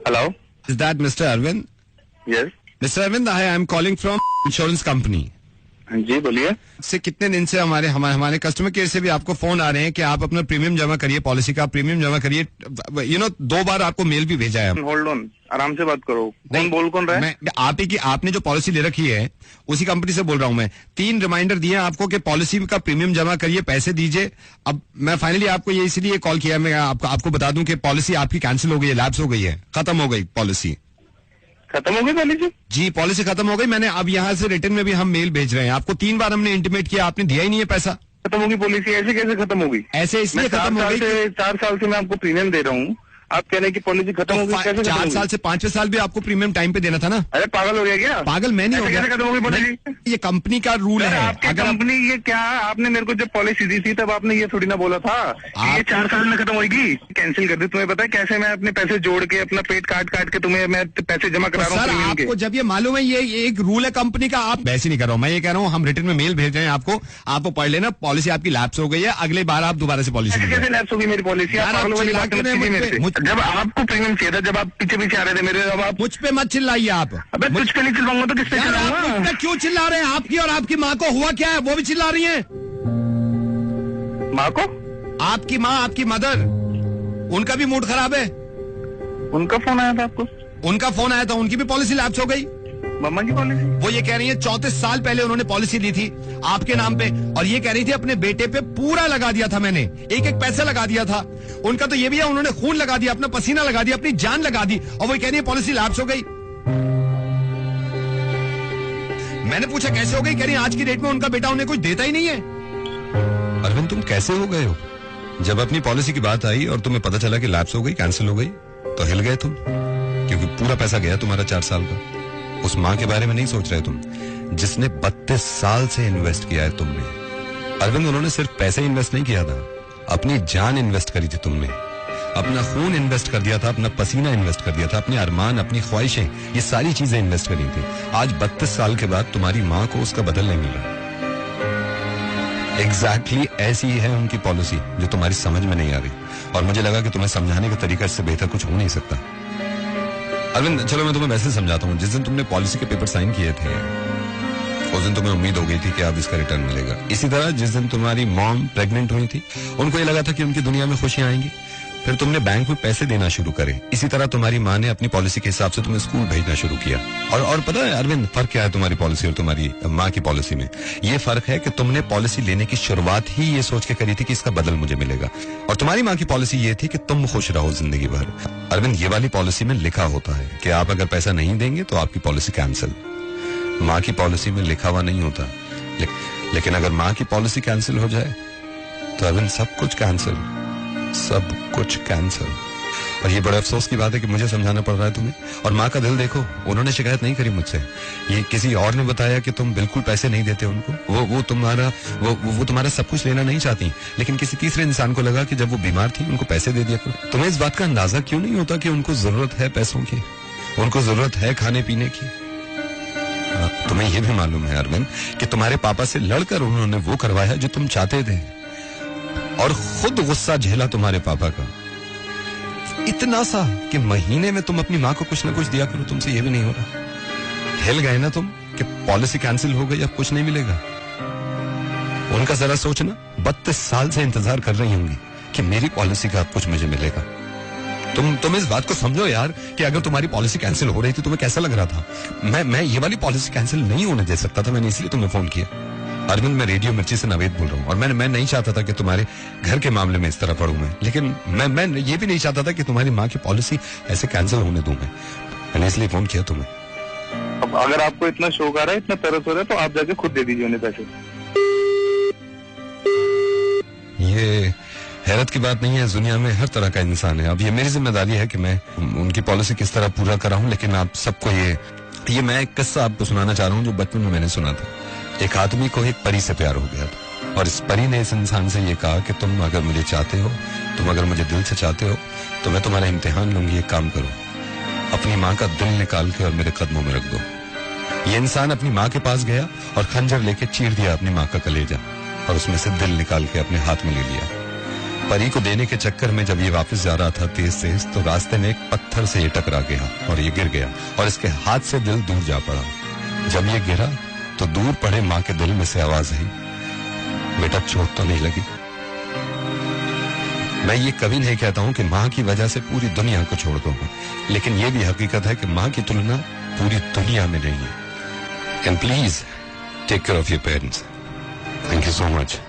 Hello. Is that Mr. Arvind? Yes. Mr. Arvind, I am calling from insurance company. जी बोलिए. से कितने दिन से हमारे कस्टमर केयर से भी आपको फोन आ रहे हैं कि आप अपना प्रीमियम जमा करिए, पॉलिसी का प्रीमियम जमा करिए. 2 बार आपको मेल भी भेजा है. होल्ड ऑन, आराम से बात करो. कौन रहा है? आप ही की आपने जो पॉलिसी ले रखी है उसी कंपनी से बोल रहा हूँ मैं. 3 रिमाइंडर दिए आपको कि पॉलिसी का प्रीमियम जमा करिए, पैसे दीजिए. अब मैं फाइनली आपको ये इसलिए कॉल किया, मैं आपको बता दूं कि पॉलिसी आपकी कैंसिल हो गई है, लैप्स हो गई है, खत्म हो गई पॉलिसी. खत्म हो गई पॉलिसी? जी, पॉलिसी खत्म हो गई. मैंने अब यहाँ से रिटर्न में भी हम मेल भेज रहे हैं आपको. 3 बार हमने इंटीमेट किया, आपने दिया ही नहीं है पैसा. खत्म होगी पॉलिसी? ऐसे कैसे खत्म होगी? ऐसे इसलिए खत्म हो गई. 4 साल से मैं आपको प्रीमियम दे रहा हूँ, आप कह रहे हैं कि पॉलिसी खत्म हो गई. कैसे 4 साल से 5वें साल भी आपको प्रीमियम टाइम पे देना था ना. अरे पागल हो गया क्या? पागल मैं नहीं हो गया. खत्म हो गई पॉलिसी? ये कंपनी का रूल है. अगर कंपनी ये क्या, आपने मेरे को जब पॉलिसी दी थी तब आपने ये थोड़ी ना बोला था ये 4 साल में खत्म होगी. कैंसिल कर दी. तुम्हें पता है कैसे मैं अपने पैसे जोड़ के अपना पेट काट के तुम्हें मैं पैसे जमा करा रहा हूँ. सर आपको जब ये मालूम है ये एक रूल है कंपनी का, आप वैसे नहीं कर रहा हूँ. मैं ये कह रहा हूँ हम रिटर्न में मेल भेज रहे हैं आपको पढ़ लेना. पॉलिसी आपकी लैप्स हो गई है, अगले बार आप दोबारा से पॉलिसी. कैसे लैप्स होगी मेरी पॉलिसी? जब आपको प्रीमियम चाहिए था, जब आप पीछे आ रहे थे मेरे, अब आप मुझ पे मत चिल्लाइए आप. अबे मुझ पे नहीं चिल्लाऊंगा तो किस पे चिल्लाऊंगा? मुझ पे क्यों चिल्ला रहे हैं? आपकी और आपकी माँ को हुआ क्या है, वो भी चिल्ला रही है. माँ को? आपकी माँ, आपकी मदर, उनका भी मूड खराब है. उनका फोन आया था आपको? उनका फोन आया था, उनकी भी पॉलिसी लैप्स हो गई. मम्मा की पॉलिसी? वो ये कह रही है 34 साल पहले उन्होंने पॉलिसी ली थी आपके नाम पे, और ये कह रही थी अपने बेटे पे पूरा लगा दिया था मैंने, एक पैसा लगा दिया था. उनका तो ये भी है, उन्होंने खून लगा दिया, अपना पसीना लगा दिया, अपनी जान लगा दी, और वो कह रही है पॉलिसी लैप्स हो गई. मैंने पूछा कैसे हो गई? कह रही आज की डेट में उनका बेटा उन्हें कुछ देता ही नहीं है. अरविंद तुम कैसे हो गए हो? जब अपनी पॉलिसी की बात आई और तुम्हें पता चला कि लैप्स हो गई, कैंसिल हो गई, तो हिल गए तुम, क्योंकि पूरा पैसा गया तुम्हारा 4 साल का. उस माँ के बारे में नहीं सोच रहे तुम, जिसने 32 साल से इन्वेस्ट किया है तुमने. अरविंद उन्होंने सिर्फ पैसे इन्वेस्ट नहीं किया था, अपनी जान इन्वेस्ट करी थी तुमने, अपना खून इन्वेस्ट कर दिया था, अपना पसीना इन्वेस्ट कर दिया था, अपने अरमान, अपनी ख्वाहिशें, ये सारी चीजें इन्वेस्ट करी थी. आज 32 साल के बाद तुम्हारी माँ को उसका बदल नहीं मिला. एग्जैक्टली ऐसी ही है उनकी पॉलिसी, जो तुम्हारी समझ में नहीं आ रही, और मुझे लगा कि तुम्हें समझाने का तरीका इससे बेहतर कुछ हो नहीं सकता. अरविंद चलो मैं तुम्हें वैसे समझाता हूँ. जिस दिन तुमने पॉलिसी के पेपर साइन किए थे उस दिन तुम्हें उम्मीद हो गई थी कि अब इसका रिटर्न मिलेगा. इसी तरह जिस दिन तुम्हारी मॉम प्रेग्नेंट हुई थी, उनको ये लगा था कि उनकी दुनिया में खुशियां आएंगी. फिर तुमने बैंक में पैसे देना शुरू करे. इसी तरह तुम्हारी माँ ने अपनी पॉलिसी के हिसाब से तुम्हें स्कूल भेजना शुरू किया. और पता है अरविंद फर्क क्या है तुम्हारी पॉलिसी और तुम्हारी माँ की पॉलिसी में? ये फर्क है कि तुमने पॉलिसी लेने की शुरुआत ही ये सोच के करी थी कि इसका बदल मुझे मिलेगा, और तुम्हारी माँ की पॉलिसी ये थी कि तुम खुश रहो जिंदगी भर. अरविंद ये वाली पॉलिसी में लिखा होता है कि आप अगर पैसा नहीं देंगे तो आपकी पॉलिसी कैंसिल. माँ की पॉलिसी में लिखा हुआ नहीं होता. लेकिन अगर माँ की पॉलिसी कैंसिल हो जाए तो अरविंद सब कुछ कैंसिल, सब कुछ कैंसिल. और ये बड़े अफसोस की बात है कि मुझे समझाना पड़ रहा है तुम्हें. और माँ का दिल देखो, उन्होंने शिकायत नहीं करी मुझसे. ये किसी और ने बताया कि तुम बिल्कुल पैसे नहीं देते उनको. वो तुम्हारा सब कुछ लेना नहीं चाहती, लेकिन किसी तीसरे इंसान को लगा कि जब वो बीमार थी उनको पैसे दे दिया करो. तुम्हें इस बात का अंदाजा क्यों नहीं होता कि उनको जरूरत है पैसों की, उनको जरूरत है खाने पीने की. तुम्हें यह भी मालूम है अरविंद कि तुम्हारे पापा से लड़कर उन्होंने वो करवाया जो तुम चाहते थे, और खुद गुस्सा झेला तुम्हारे पापा का इतना सा कि महीने में तुम अपनी माँ को कुछ ना कुछ दिया करो. तुमसे ये भी नहीं हो रहा. हिल गए ना तुम कि पॉलिसी कैंसिल हो गई, अब कुछ नहीं मिलेगा. उनका जरा सोचना, 32 साल से इंतजार कर रही होंगी कि मेरी पॉलिसी का अब कुछ मुझे मिलेगा. तुम इस बात को समझो यार कि अगर तुम्हारी पॉलिसी कैंसिल हो रही थी तुम्हें कैसा लग रहा था. मैं ये वाली पॉलिसी कैंसिल नहीं होने दे सकता था. मैंने इसलिए तुम्हें फोन किया. अरविंद मैं रेडियो मिर्ची से नवेद बोल रहा हूँ, और मैं नहीं चाहता था कि तुम्हारे घर के मामले में इस तरह पढ़ूं मैं. लेकिन मैं ये भी नहीं चाहता था कि तुम्हारी माँ की पॉलिसी ऐसे कैंसिल होने दूं. मैंने इसलिए फोन किया तुम्हें. अब अगर आपको इतना शौक आ रहा है, इतना तरस हो रहा है, तो आप जाके खुद दे दीजिए उन्हें पैसे. ये हैरत की बात नहीं है, दुनिया में हर तरह का इंसान है. अब ये मेरी जिम्मेदारी है कि मैं उनकी पॉलिसी किस तरह पूरा कराऊं. लेकिन आप सबको ये मैं एक किस्सा आपको सुनाना चाह रहा हूँ जो बचपन में मैंने सुना था. एक आदमी को एक परी से प्यार हो गया था, और इस परी ने इस इंसान से ये कहा कि तुम अगर मुझे चाहते हो, तुम अगर मुझे दिल से चाहते हो, तो मैं तुम्हारा इम्तिहान लूंगी. एक काम करो, अपनी माँ का दिल निकाल के और मेरे कदमों में रख दो. ये इंसान अपनी माँ के पास गया और खंजर लेके चीर दिया अपनी माँ का कलेजा, और उसमें से दिल निकाल के अपने हाथ में ले लिया. परी को देने के चक्कर में जब ये वापस जा रहा था तेज तेज, तो रास्ते में एक पत्थर से ये टकरा गया और ये गिर गया और इसके हाथ से दिल दूर जा पड़ा। जब ये गिरा तो दूर पड़े माँ के दिल में से आवाज आई, बेटा चोट तो नहीं लगी। मैं ये कभी नहीं कहता हूं कि माँ की वजह से पूरी दुनिया को छोड़ दो, लेकिन ये भी हकीकत है कि माँ की तुलना पूरी दुनिया में नहीं है। And please take care of your parents. Thank you so much.